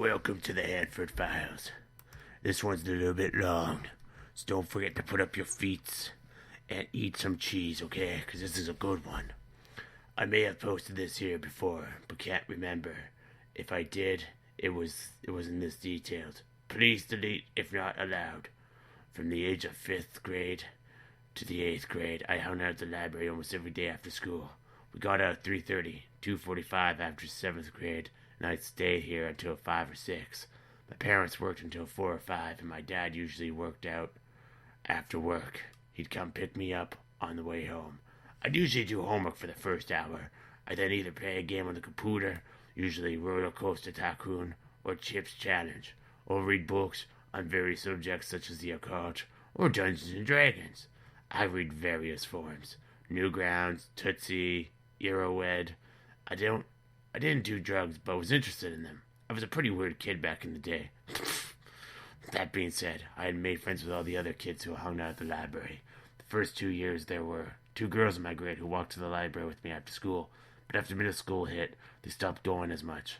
Welcome to the Hanferd Files. This one's a little bit long, so don't forget to put up your feet and eat some cheese, okay? Because this is a good one. I may have posted this here before, but can't remember. If I did, it wasn't this detailed. Please delete if not allowed. From the age of 5th grade to the 8th grade, I hung out at the library almost every day after school. We got out at 3:30, 2:45 after 7th grade, and I'd stay here until 5 or 6. My parents worked until 4 or 5, and my dad usually worked out after work. He'd come pick me up on the way home. I'd usually do homework for the first hour. I'd then either play a game on the computer, usually Roller Coaster Tycoon or Chips Challenge, or read books on various subjects such as the occult or Dungeons and Dragons. I read various forms: Newgrounds, Tootsie, Eurowed. I didn't do drugs, but was interested in them. I was a pretty weird kid back in the day. That being said, I had made friends with all the other kids who hung out at the library. The first 2 years, there were 2 girls in my grade who walked to the library with me after school, but after middle school hit, they stopped going as much.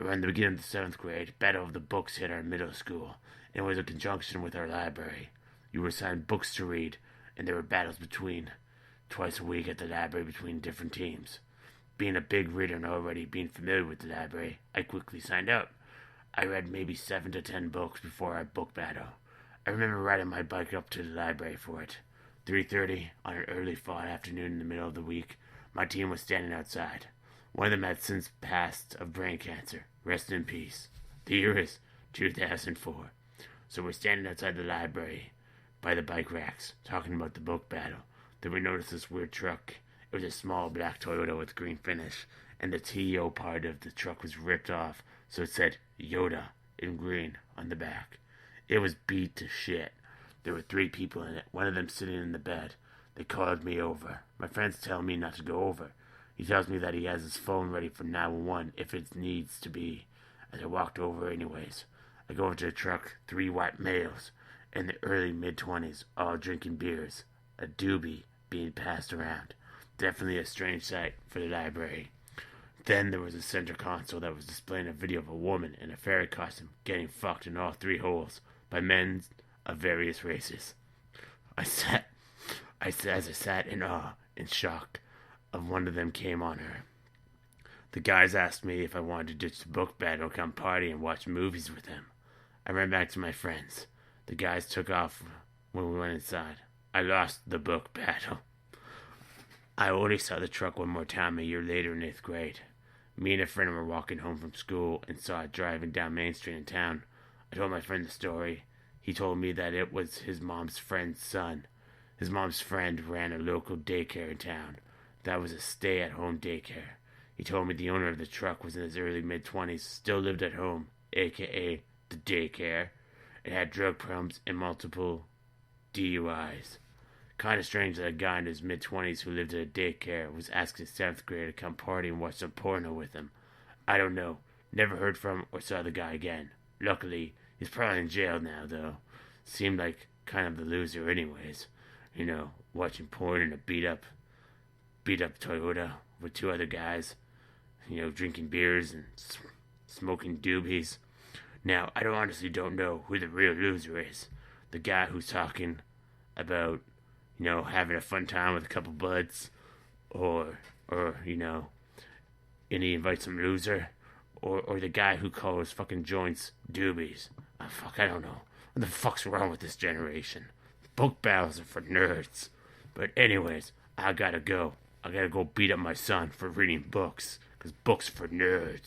Around the beginning of the 7th grade, Battle of the Books hit our middle school, and it was a conjunction with our library. You were assigned books to read, and there were battles twice a week at the library between different teams. Being a big reader and already being familiar with the library, I quickly signed up. I read maybe 7 to 10 books before our book battle. I remember riding my bike up to the library for it. 3:30 on an early fall afternoon in the middle of the week, my team was standing outside. One of them had since passed of brain cancer. Rest in peace. The year is 2004. So we're standing outside the library by the bike racks, talking about the book battle. Then we noticed this weird truck. It was a small black Toyota with green finish, and the TO part of the truck was ripped off, so it said Yoda in green on the back. It was beat to shit. There were 3 people in it, one of them sitting in the bed. They called me over. My friend's telling me not to go over. He tells me that he has his phone ready for 911 if it needs to be. As I walked over anyways. I go over to the truck, 3 white males in the early mid-20s, all drinking beers. A doobie being passed around. Definitely a strange sight for the library. Then there was a center console that was displaying a video of a woman in a fairy costume getting fucked in all 3 holes by men of various races. As I sat in awe and shock of one of them came on her. The guys asked me if I wanted to ditch the book battle, come party and watch movies with them. I ran back to my friends. The guys took off when we went inside. I lost the book battle. I only saw the truck one more time a year later in 8th grade. Me and a friend were walking home from school and saw it driving down Main Street in town. I told my friend the story. He told me that it was his mom's friend's son. His mom's friend ran a local daycare in town. That was a stay-at-home daycare. He told me the owner of the truck was in his early mid-20s, still lived at home, aka the daycare. It had drug problems and multiple DUIs. Kind of strange that a guy in his mid-20s who lived at a daycare was asking a 7th grader to come party and watch some porno with him. I don't know. Never heard from or saw the guy again. Luckily, he's probably in jail now, though. Seemed like kind of the loser anyways. You know, watching porn in a beat-up Toyota with 2 other guys. You know, drinking beers and smoking doobies. Now, I honestly don't know who the real loser is. The guy who's talking about, you know, having a fun time with a couple buds, or you know, and he invites some loser, or the guy who calls fucking joints doobies. Oh, fuck, I don't know. What the fuck's wrong with this generation? Book battles are for nerds. But anyways, I gotta go. I gotta go beat up my son for reading books, 'cause books are for nerds.